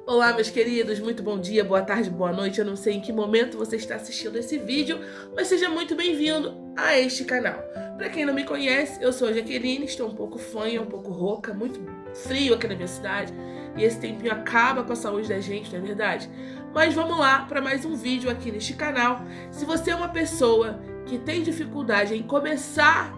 Olá, meus queridos, muito bom dia, boa tarde, boa noite. Eu não sei em que momento você está assistindo esse vídeo, mas seja muito bem-vindo a este canal. Para quem não me conhece, eu sou a Jaqueline, estou um pouco fanha, um pouco rouca, muito frio aqui na minha cidade, e esse tempinho acaba com a saúde da gente, não é verdade? Mas vamos lá para mais um vídeo aqui neste canal. Se você é uma pessoa que tem dificuldade em começar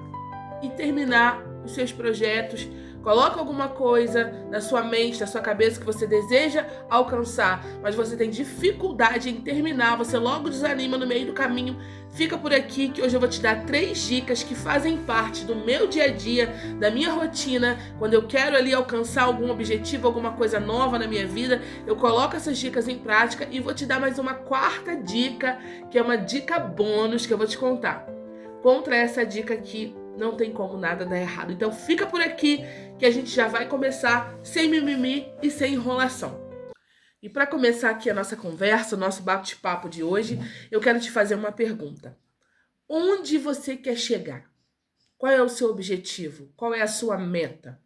e terminar os seus projetos, coloca alguma coisa na sua mente, na sua cabeça que você deseja alcançar, mas você tem dificuldade em terminar, você logo desanima no meio do caminho, fica por aqui que hoje eu vou te dar 3 dicas que fazem parte do meu dia a dia, da minha rotina. Quando eu quero ali alcançar algum objetivo, alguma coisa nova na minha vida, eu coloco essas dicas em prática e vou te dar mais uma 4ª dica, que é uma dica bônus que eu vou te contar. Contra essa dica aqui, não tem como nada dar errado. Então fica por aqui que a gente já vai começar sem mimimi e sem enrolação. E para começar aqui a nossa conversa, o nosso bate-papo de hoje, eu quero te fazer uma pergunta. Onde você quer chegar? Qual é o seu objetivo? Qual é a sua meta?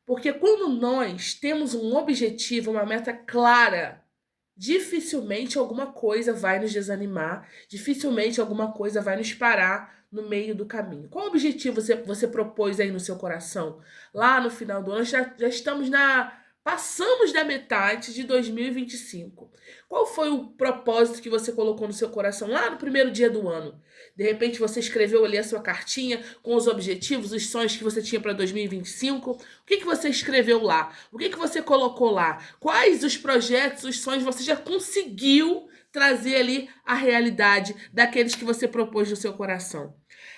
Porque quando nós temos um objetivo, uma meta clara, dificilmente alguma coisa vai nos desanimar, dificilmente alguma coisa vai nos parar no meio do caminho. Qual objetivo você propôs aí no seu coração? Lá no final do ano, já estamos passamos da metade de 2025. Qual foi o propósito que você colocou no seu coração lá no primeiro dia do ano? De repente você escreveu ali a sua cartinha com os objetivos, os sonhos que você tinha para 2025. O que você escreveu lá? O que você colocou lá? Quais os projetos, os sonhos você já conseguiu trazer ali a realidade daqueles que você propôs no seu coração?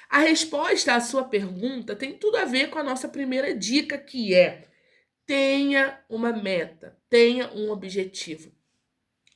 A resposta à sua pergunta tem tudo a ver com a nossa primeira dica, que é: tenha uma meta, tenha um objetivo.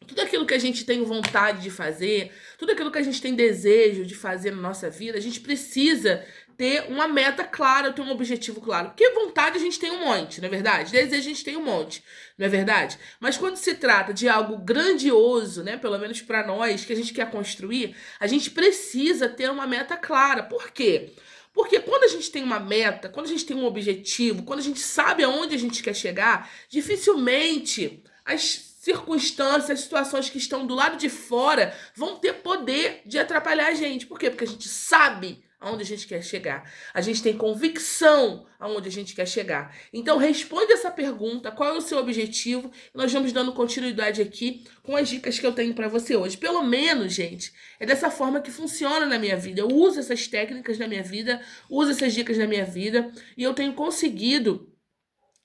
Tudo aquilo que a gente tem vontade de fazer, tudo aquilo que a gente tem desejo de fazer na nossa vida, a gente precisa ter uma meta clara, ter um objetivo claro. Porque vontade a gente tem um monte, não é verdade? Desejo a gente tem um monte, não é verdade? Mas quando se trata de algo grandioso, né, pelo menos para nós, que a gente quer construir, a gente precisa ter uma meta clara. Por quê? Porque quando a gente tem uma meta, quando a gente tem um objetivo, quando a gente sabe aonde a gente quer chegar, dificilmente as circunstâncias, as situações que estão do lado de fora vão ter poder de atrapalhar a gente. Por quê? Porque a gente sabe aonde a gente quer chegar. A gente tem convicção aonde a gente quer chegar. Então responde essa pergunta, qual é o seu objetivo? Nós vamos dando continuidade aqui com as dicas que eu tenho para você hoje. Pelo menos, gente, é dessa forma que funciona na minha vida. Eu uso essas técnicas na minha vida, uso essas dicas na minha vida e eu tenho conseguido,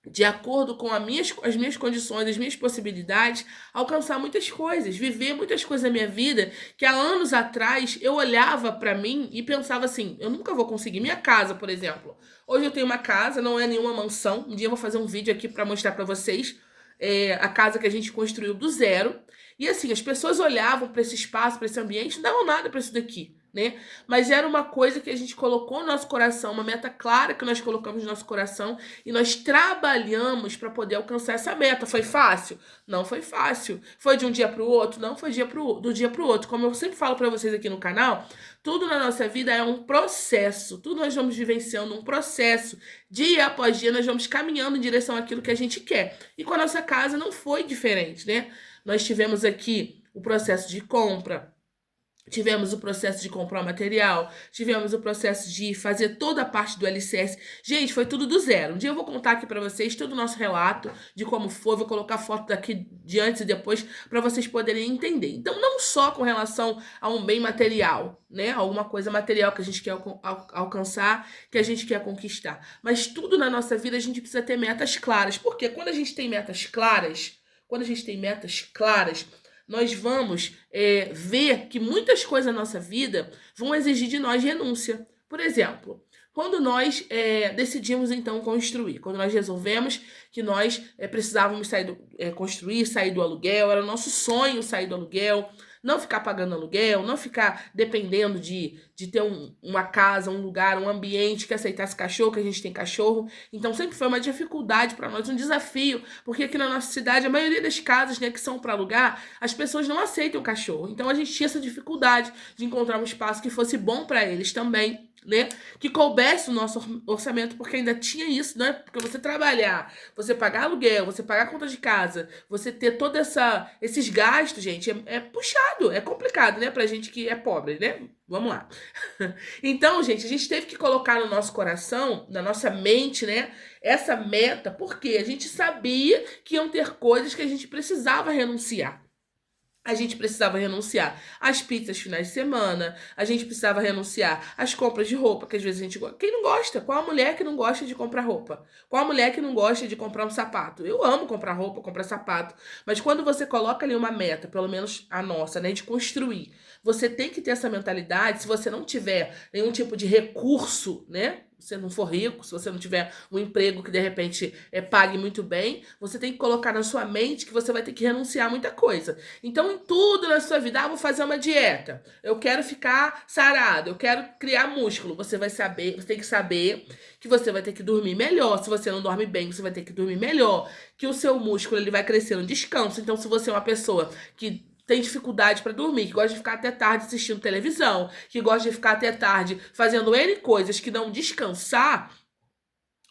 de acordo com as minhas condições, as minhas possibilidades, alcançar muitas coisas, viver muitas coisas na minha vida que há anos atrás eu olhava pra mim e pensava assim: eu nunca vou conseguir. Minha casa, por exemplo. Hoje eu tenho uma casa, não é nenhuma mansão. Um dia eu vou fazer um vídeo aqui pra mostrar pra vocês a casa que a gente construiu do zero. E assim, as pessoas olhavam pra esse espaço, pra esse ambiente, não davam nada pra isso daqui, né? Mas era uma coisa que a gente colocou no nosso coração, uma meta clara que nós colocamos no nosso coração e nós trabalhamos para poder alcançar essa meta. Foi fácil? Não foi fácil. Foi de um dia para o outro? Não foi do dia para o outro. Como eu sempre falo para vocês aqui no canal, tudo na nossa vida é um processo. Tudo nós vamos vivenciando um processo. Dia após dia nós vamos caminhando em direção àquilo que a gente quer. E com a nossa casa não foi diferente, né? Nós tivemos aqui o processo de compra, tivemos o processo de comprar material, tivemos o processo de fazer toda a parte do alicerce. Gente, foi tudo do zero. Um dia eu vou contar aqui pra vocês todo o nosso relato de como foi, vou colocar foto daqui de antes e depois pra vocês poderem entender. Então, não só com relação a um bem material, né, alguma coisa material que a gente quer alcançar, que a gente quer conquistar, mas tudo na nossa vida a gente precisa ter metas claras. Porque quando a gente tem metas claras, nós vamos ver que muitas coisas na nossa vida vão exigir de nós renúncia. Por exemplo, quando nós decidimos então construir, quando nós resolvemos que nós precisávamos construir, sair do aluguel, era o nosso sonho sair do aluguel, não ficar pagando aluguel, não ficar dependendo de ter uma casa, um lugar, um ambiente que aceitasse cachorro, que a gente tem cachorro. Então sempre foi uma dificuldade para nós, um desafio, porque aqui na nossa cidade, a maioria das casas, né, que são para alugar, as pessoas não aceitam cachorro. Então a gente tinha essa dificuldade de encontrar um espaço que fosse bom para eles também. né, que coubesse o nosso orçamento, porque ainda tinha isso, né? Porque você trabalhar, você pagar aluguel, você pagar conta de casa, você ter toda esses gastos, gente, é puxado, é complicado, né, pra gente que é pobre, né? Vamos lá. Então, gente, a gente teve que colocar no nosso coração, na nossa mente, né, essa meta, porque a gente sabia que iam ter coisas que a gente precisava renunciar. A gente precisava renunciar às pizzas finais de semana, a gente precisava renunciar às compras de roupa, que às vezes a gente gosta. Quem não gosta? Qual a mulher que não gosta de comprar roupa? Qual a mulher que não gosta de comprar um sapato? Eu amo comprar roupa, comprar sapato, mas quando você coloca ali uma meta, pelo menos a nossa, né, de construir, você tem que ter essa mentalidade. Se você não tiver nenhum tipo de recurso, né? Se você não for rico, se você não tiver um emprego que de repente pague muito bem, você tem que colocar na sua mente que você vai ter que renunciar a muita coisa. Então, em tudo na sua vida, vou fazer uma dieta. Eu quero ficar sarado, eu quero criar músculo. Você vai saber, você tem que saber que você vai ter que dormir melhor. Se você não dorme bem, você vai ter que dormir melhor. Que o seu músculo ele vai crescer no descanso. Então, se você é uma pessoa que tem dificuldade para dormir, que gosta de ficar até tarde assistindo televisão, que gosta de ficar até tarde fazendo N coisas que não descansar,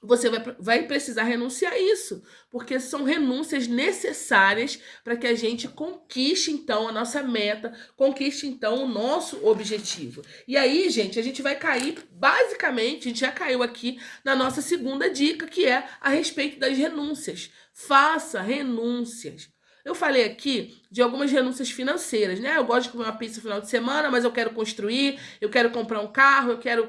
você vai precisar renunciar a isso, porque são renúncias necessárias para que a gente conquiste, então, a nossa meta, conquiste, então, o nosso objetivo. E aí, gente, a gente vai cair, basicamente, a gente já caiu aqui na nossa segunda dica, que é a respeito das renúncias. Faça renúncias. Eu falei aqui de algumas renúncias financeiras, né? Eu gosto de comer uma pizza no final de semana, mas eu quero construir, eu quero comprar um carro, eu quero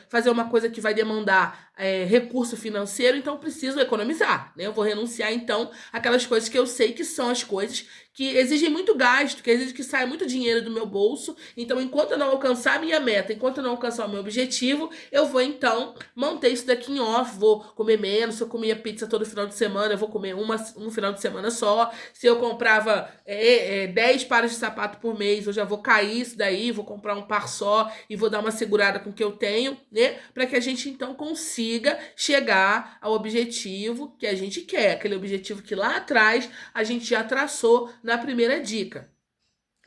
fazer uma coisa que vai demandar recurso financeiro, então eu preciso economizar, né? Eu vou renunciar, então, àquelas coisas que eu sei que são as coisas que exigem muito gasto, que exigem que saia muito dinheiro do meu bolso. Então, enquanto eu não alcançar a minha meta, enquanto eu não alcançar o meu objetivo, eu vou, então, manter isso daqui em off, vou comer menos. Se eu comia pizza todo final de semana, eu vou comer um final de semana só. Se eu comprava 10 pares de sapato por mês, eu já vou cair isso daí, vou comprar um par só e vou dar uma segurada com o que eu tenho, né? Para que a gente, então, consiga chegar ao objetivo que a gente quer, aquele objetivo que lá atrás a gente já traçou na primeira dica.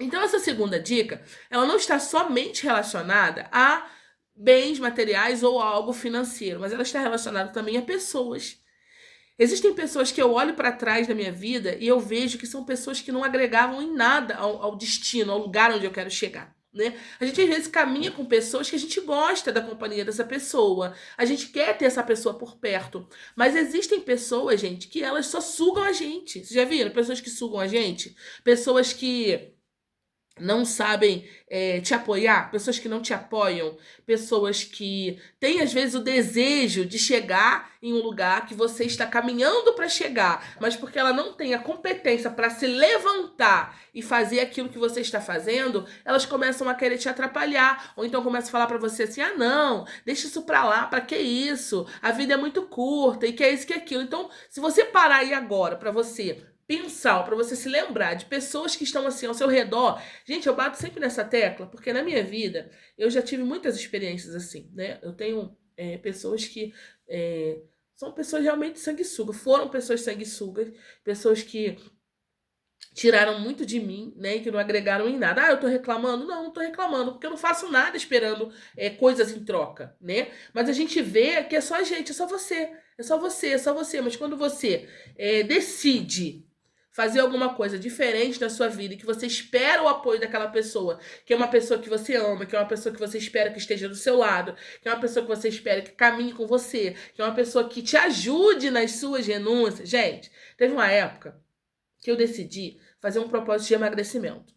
Então, essa segunda dica, ela não está somente relacionada a bens materiais ou a algo financeiro, mas ela está relacionada também a pessoas. Existem pessoas que eu olho para trás da minha vida e eu vejo que são pessoas que não agregavam em nada ao destino, ao lugar onde eu quero chegar. Né? A gente às vezes caminha com pessoas que a gente gosta da companhia dessa pessoa, a gente quer ter essa pessoa por perto, mas existem pessoas, gente, que elas só sugam a gente. Vocês já viram? Pessoas que sugam a gente? Pessoas que não sabem te apoiar, pessoas que não te apoiam, pessoas que têm às vezes o desejo de chegar em um lugar que você está caminhando para chegar, mas porque ela não tem a competência para se levantar e fazer aquilo que você está fazendo, elas começam a querer te atrapalhar, ou então começam a falar para você assim: ah, não, deixa isso para lá, para que isso? A vida é muito curta e que é isso que é aquilo. Então, se você parar aí agora para você pensar, para você se lembrar de pessoas que estão assim ao seu redor. Gente, eu bato sempre nessa tecla, porque na minha vida eu já tive muitas experiências assim, né? Eu tenho pessoas que são pessoas realmente sanguessugas, foram pessoas sanguessugas, pessoas que tiraram muito de mim, né, e que não agregaram em nada. Ah, eu tô reclamando? Não, não tô reclamando, porque eu não faço nada esperando coisas em troca, né? Mas a gente vê que é só a gente, é só você, é só você, é só você. Mas quando você decide fazer alguma coisa diferente na sua vida e que você espera o apoio daquela pessoa, que é uma pessoa que você ama, que é uma pessoa que você espera que esteja do seu lado, que é uma pessoa que você espera que caminhe com você, que é uma pessoa que te ajude nas suas renúncias. Gente, teve uma época que eu decidi fazer um propósito de emagrecimento.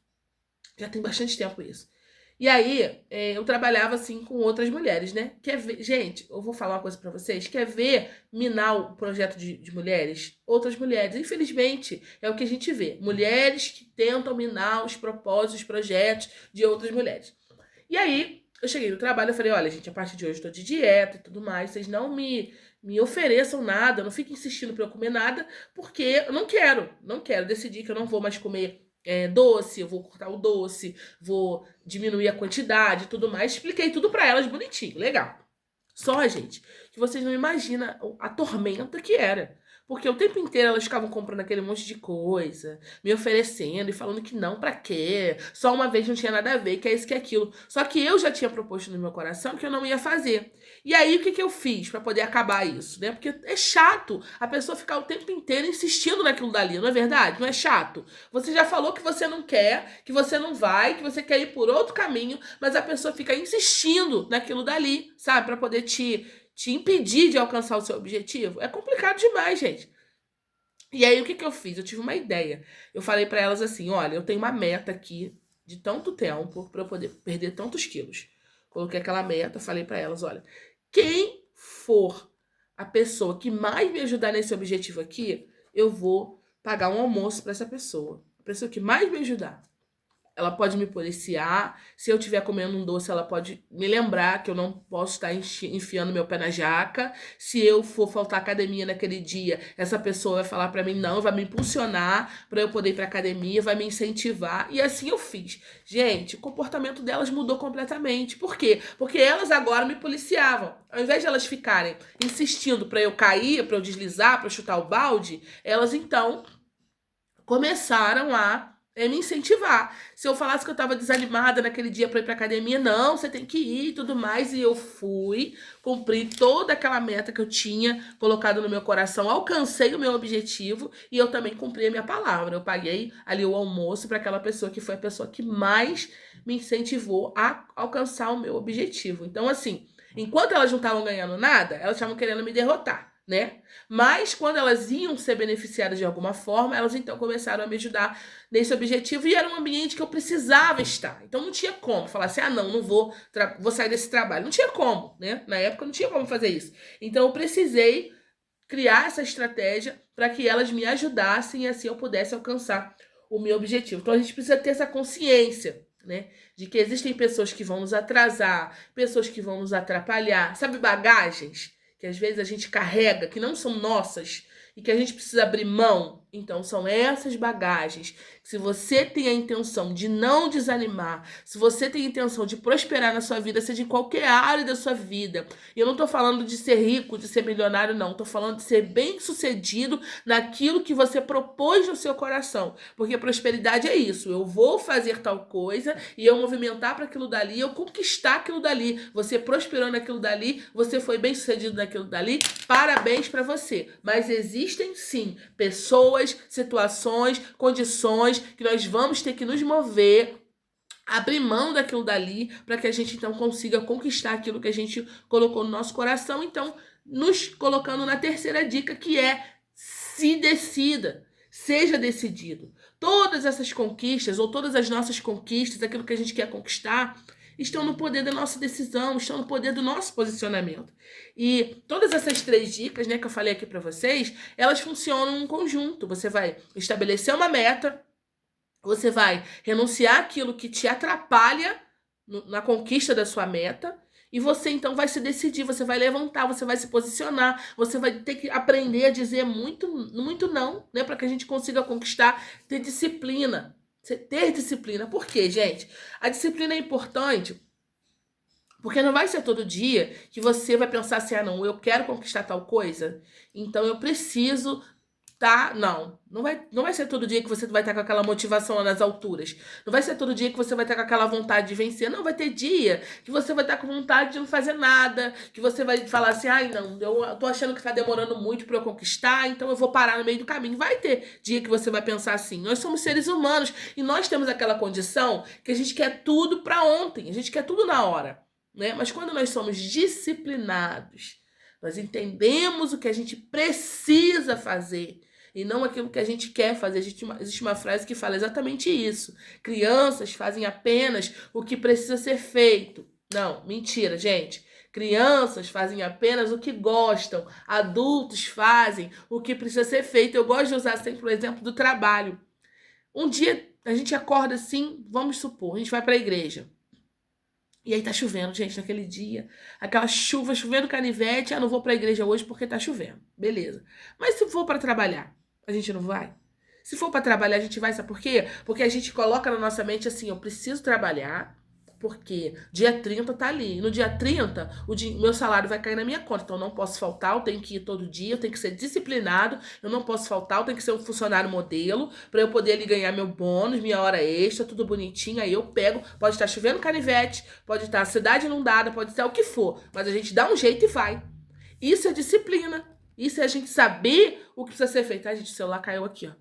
Já tem bastante tempo isso. E aí, eu trabalhava assim com outras mulheres, né? Quer ver, gente, eu vou falar uma coisa pra vocês. Quer ver minar o projeto de mulheres? Outras mulheres. Infelizmente, é o que a gente vê. Mulheres que tentam minar os propósitos, os projetos de outras mulheres. E aí, eu cheguei no trabalho e falei: olha, gente, a partir de hoje eu tô de dieta e tudo mais. Vocês não me ofereçam nada, não fiquem insistindo pra eu comer nada, porque eu não quero. Não quero. Decidi que eu não vou mais comer doce, eu vou cortar o doce, vou diminuir a quantidade e tudo mais. Expliquei tudo pra elas bonitinho, legal. Só, gente, que vocês não imaginam a tormenta que era. Porque o tempo inteiro elas ficavam comprando aquele monte de coisa, me oferecendo e falando que não, pra quê? Só uma vez não tinha nada a ver, que é isso, que é aquilo. Só que eu já tinha proposto no meu coração que eu não ia fazer. E aí, o que que eu fiz pra poder acabar isso, né? Porque é chato a pessoa ficar o tempo inteiro insistindo naquilo dali, não é verdade? Não é chato? Você já falou que você não quer, que você não vai, que você quer ir por outro caminho, mas a pessoa fica insistindo naquilo dali, sabe? Pra poder te impedir de alcançar o seu objetivo. É complicado demais, gente. E aí, o que que eu fiz? Eu tive uma ideia. Eu falei pra elas assim: olha, eu tenho uma meta aqui de tanto tempo pra eu poder perder tantos quilos. Coloquei aquela meta, falei pra elas: olha, quem for a pessoa que mais me ajudar nesse objetivo aqui, eu vou pagar um almoço pra essa pessoa. A pessoa que mais me ajudar. Ela pode me policiar. Se eu estiver comendo um doce, ela pode me lembrar que eu não posso estar enfiando meu pé na jaca. Se eu for faltar academia naquele dia, essa pessoa vai falar pra mim não, vai me impulsionar pra eu poder ir pra academia, vai me incentivar. E assim eu fiz. Gente, o comportamento delas mudou completamente. Por quê? Porque elas agora me policiavam. Ao invés de elas ficarem insistindo pra eu cair, pra eu deslizar, pra eu chutar o balde, elas então começaram a me incentivar. Se eu falasse que eu tava desanimada naquele dia pra ir pra academia, não, você tem que ir e tudo mais. E eu fui, cumpri toda aquela meta que eu tinha colocado no meu coração, alcancei o meu objetivo e eu também cumpri a minha palavra. Eu paguei ali o almoço para aquela pessoa que foi a pessoa que mais me incentivou a alcançar o meu objetivo. Então, assim, enquanto elas não estavam ganhando nada, elas estavam querendo me derrotar, né? Mas quando elas iam ser beneficiadas de alguma forma, elas então começaram a me ajudar nesse objetivo e era um ambiente que eu precisava estar. Então não tinha como falar assim: ah, não vou sair desse trabalho. Não tinha como, né? Na época não tinha como fazer isso. Então eu precisei criar essa estratégia para que elas me ajudassem e assim eu pudesse alcançar o meu objetivo. Então a gente precisa ter essa consciência, né? De que existem pessoas que vão nos atrasar, pessoas que vão nos atrapalhar. Sabe, bagagens que às vezes a gente carrega, que não são nossas e que a gente precisa abrir mão. Então são essas bagagens. Se você tem a intenção de não desanimar, se você tem a intenção de prosperar na sua vida, seja em qualquer área da sua vida, e eu não tô falando de ser rico, de ser milionário, não. Tô falando de ser bem-sucedido naquilo que você propôs no seu coração. Porque prosperidade é isso. Eu vou fazer tal coisa e eu movimentar para aquilo dali, eu conquistar aquilo dali. Você prosperou naquilo dali, você foi bem-sucedido naquilo dali, parabéns para você. Mas existem sim pessoas, situações, condições que nós vamos ter que nos mover, abrir mão daquilo dali para que a gente então consiga conquistar aquilo que a gente colocou no nosso coração. Então, nos colocando na terceira dica, que é: se decida, seja decidido. Todas essas conquistas ou todas as nossas conquistas, aquilo que a gente quer conquistar, estão no poder da nossa decisão, estão no poder do nosso posicionamento. E todas essas 3 dicas, né, que eu falei aqui para vocês, elas funcionam em conjunto. Você vai estabelecer uma meta, você vai renunciar àquilo que te atrapalha na conquista da sua meta, e você então vai se decidir, você vai levantar, você vai se posicionar, você vai ter que aprender a dizer muito, muito não, né, para que a gente consiga conquistar, ter disciplina. Ter disciplina. Por quê, gente? A disciplina é importante porque não vai ser todo dia que você vai pensar assim: ah, não, eu quero conquistar tal coisa, então eu preciso. Tá? Não vai ser todo dia que você vai estar com aquela motivação lá nas alturas. Não vai ser todo dia que você vai estar com aquela vontade de vencer. Não, vai ter dia que você vai estar com vontade de não fazer nada, que você vai falar assim: ai, não, eu tô achando que tá demorando muito pra eu conquistar, então eu vou parar no meio do caminho. Vai ter dia que você vai pensar assim. Nós somos seres humanos e nós temos aquela condição que a gente quer tudo pra ontem, a gente quer tudo na hora, né? Mas quando nós somos disciplinados, nós entendemos o que a gente precisa fazer e não aquilo que a gente quer fazer. Existe uma frase que fala exatamente isso: crianças fazem apenas o que precisa ser feito. Não, mentira, gente. Crianças fazem apenas o que gostam. Adultos fazem o que precisa ser feito. Eu gosto de usar sempre o exemplo do trabalho. Um dia a gente acorda assim, vamos supor, a gente vai para a igreja. E aí tá chovendo, gente, naquele dia. Aquela chuva, chovendo canivete. Ah, não vou pra igreja hoje porque tá chovendo. Beleza. Mas se for para trabalhar, a gente não vai? Se for para trabalhar, a gente vai, sabe por quê? Porque a gente coloca na nossa mente assim: eu preciso trabalhar, Porque dia 30 tá ali. E no dia 30, meu salário vai cair na minha conta. Então eu não posso faltar, eu tenho que ir todo dia, eu tenho que ser disciplinado, eu não posso faltar, eu tenho que ser um funcionário modelo para eu poder ali ganhar meu bônus, minha hora extra, tudo bonitinho. Aí eu pego, pode estar chovendo canivete, pode estar a cidade inundada, pode estar o que for, mas a gente dá um jeito e vai. Isso é disciplina. Isso é a gente saber o que precisa ser feito. Ai, gente, o celular caiu aqui, ó.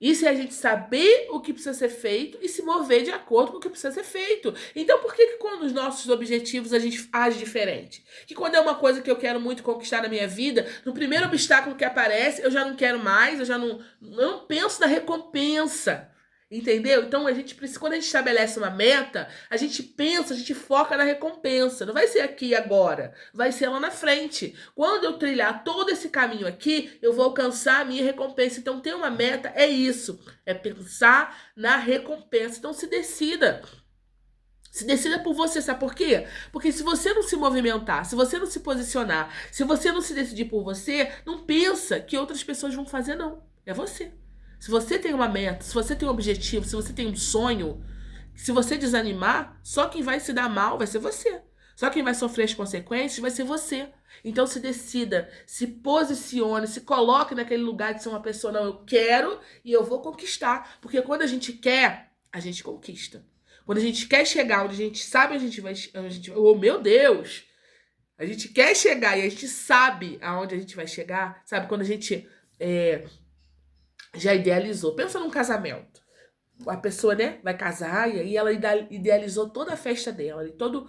Isso é a gente saber o que precisa ser feito e se mover de acordo com o que precisa ser feito. Então, por que quando os nossos objetivos a gente age diferente? Que quando é uma coisa que eu quero muito conquistar na minha vida, no primeiro obstáculo que aparece, eu já não quero mais, eu não penso na recompensa. Entendeu? Então, a gente precisa, quando a gente estabelece uma meta, a gente pensa, a gente foca na recompensa. Não vai ser aqui e agora, vai ser lá na frente. Quando eu trilhar todo esse caminho aqui, eu vou alcançar a minha recompensa. Então, ter uma meta é isso, é pensar na recompensa. Então, se decida. Se decida por você, sabe por quê? Porque se você não se movimentar, se você não se posicionar, se você não se decidir por você, não pensa que outras pessoas vão fazer, não. É você. Se você tem uma meta, se você tem um objetivo, se você tem um sonho, se você desanimar, só quem vai se dar mal vai ser você. Só quem vai sofrer as consequências vai ser você. Então se decida, se posicione, se coloque naquele lugar de ser uma pessoa, não, eu quero e eu vou conquistar. Porque quando a gente quer, a gente conquista. Quando a gente quer chegar onde a gente sabe onde a gente vai, oh meu Deus! A gente quer chegar e a gente sabe aonde a gente vai chegar, sabe? Quando a gente já idealizou. Pensa num casamento. A pessoa, né, vai casar e aí ela idealizou toda a festa dela, todo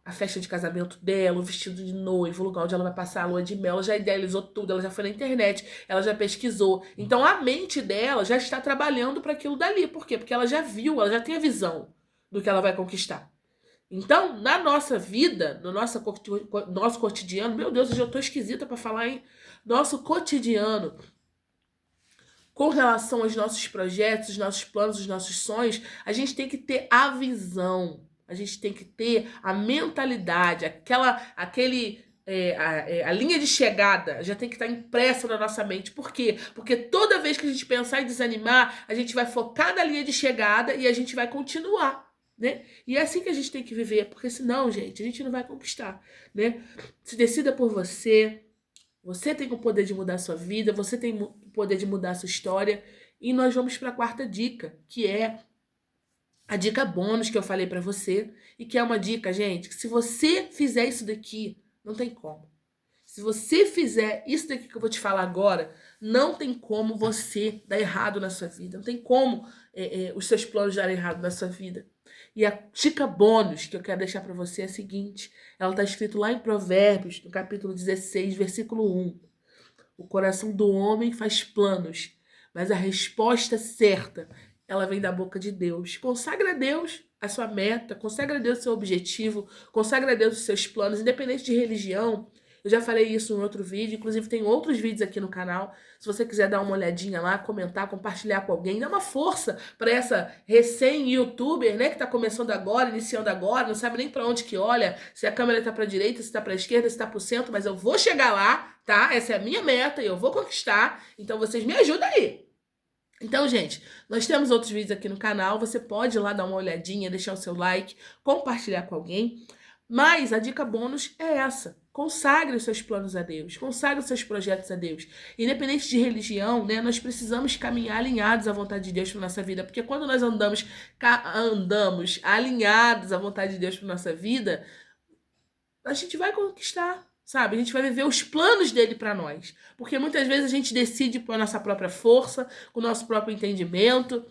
a festa de casamento dela, o vestido de noivo, o lugar onde ela vai passar a lua de mel, ela já idealizou tudo, ela já foi na internet, ela já pesquisou. Então a mente dela já está trabalhando para aquilo dali. Por quê? Porque ela já viu, ela já tem a visão do que ela vai conquistar. Então, na nossa vida, no nosso cotidiano, meu Deus, eu já tô esquisita para falar, hein? Nosso cotidiano, com relação aos nossos projetos, os nossos planos, os nossos sonhos, a gente tem que ter a visão, a gente tem que ter a mentalidade, a linha de chegada já tem que estar impressa na nossa mente. Por quê? Porque toda vez que a gente pensar em desanimar, a gente vai focar na linha de chegada e a gente vai continuar, né? E é assim que a gente tem que viver, porque senão, gente, a gente não vai conquistar, né? Se decida por você. Você tem o poder de mudar a sua vida, você tem o poder de mudar a sua história. E nós vamos para a quarta dica, que é a dica bônus que eu falei para você. E que é uma dica, gente, que se você fizer isso daqui, não tem como. Se você fizer isso daqui que eu vou te falar agora, não tem como você dar errado na sua vida. Não tem como os seus planos darem errado na sua vida. E a dica bônus que eu quero deixar para você é a seguinte. Ela está escrito lá em Provérbios, no capítulo 16, versículo 1. O coração do homem faz planos, mas a resposta certa, ela vem da boca de Deus. Consagra a Deus a sua meta, consagra a Deus o seu objetivo, consagra a Deus os seus planos, independente de religião. Eu já falei isso em outro vídeo, inclusive tem outros vídeos aqui no canal. Se você quiser dar uma olhadinha lá, comentar, compartilhar com alguém, dá uma força para essa recém-youtuber, né, que tá começando agora, iniciando agora, não sabe nem para onde que olha, se a câmera tá para direita, se tá para esquerda, se tá pro centro, mas eu vou chegar lá, tá? Essa é a minha meta e eu vou conquistar. Então vocês me ajudam aí. Então, gente, nós temos outros vídeos aqui no canal, você pode ir lá dar uma olhadinha, deixar o seu like, compartilhar com alguém. Mas a dica bônus é essa. Consagre os seus planos a Deus. Consagre os seus projetos a Deus. Independente de religião, né, nós precisamos caminhar alinhados à vontade de Deus para nossa vida. Porque quando nós andamos alinhados à vontade de Deus para nossa vida, a gente vai conquistar, sabe? A gente vai viver os planos dele para nós. Porque muitas vezes a gente decide por nossa própria força, com o nosso próprio entendimento,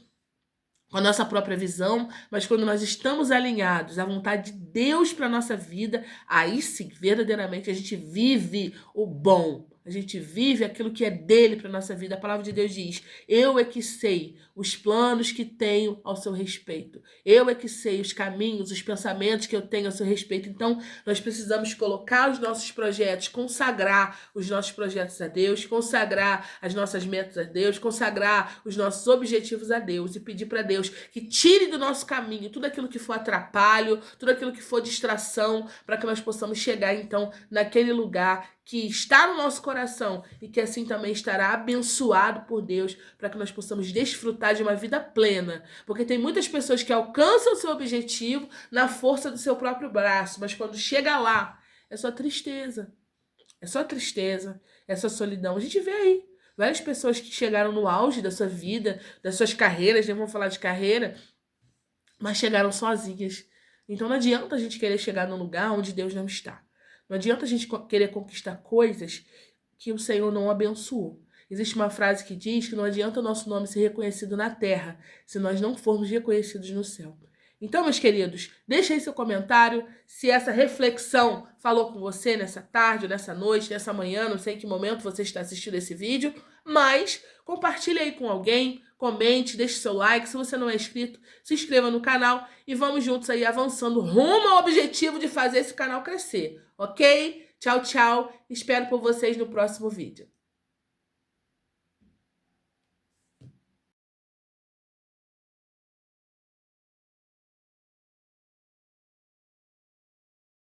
com a nossa própria visão, mas quando nós estamos alinhados à vontade de Deus para a nossa vida, aí sim, verdadeiramente, a gente vive o bom. A gente vive aquilo que é dele para a nossa vida. A palavra de Deus diz, eu é que sei os planos que tenho ao seu respeito. Eu é que sei os caminhos, os pensamentos que eu tenho ao seu respeito. Então, nós precisamos colocar os nossos projetos, consagrar os nossos projetos a Deus, consagrar as nossas metas a Deus, consagrar os nossos objetivos a Deus e pedir para Deus que tire do nosso caminho tudo aquilo que for atrapalho, tudo aquilo que for distração, para que nós possamos chegar, então, naquele lugar que está no nosso coração e que assim também estará abençoado por Deus para que nós possamos desfrutar de uma vida plena. Porque tem muitas pessoas que alcançam o seu objetivo na força do seu próprio braço, mas quando chega lá, é só tristeza. É só tristeza, é só solidão. A gente vê aí várias pessoas que chegaram no auge da sua vida, das suas carreiras, nem vamos falar de carreira, mas chegaram sozinhas. Então não adianta a gente querer chegar num lugar onde Deus não está. Não adianta a gente querer conquistar coisas que o Senhor não abençoou. Existe uma frase que diz que não adianta o nosso nome ser reconhecido na terra se nós não formos reconhecidos no céu. Então, meus queridos, deixa aí seu comentário se essa reflexão falou com você nessa tarde, nessa noite, nessa manhã, não sei em que momento você está assistindo esse vídeo, mas compartilhe aí com alguém, comente, deixe seu like, se você não é inscrito, se inscreva no canal e vamos juntos aí avançando rumo ao objetivo de fazer esse canal crescer, ok? Tchau, tchau, espero por vocês no próximo vídeo.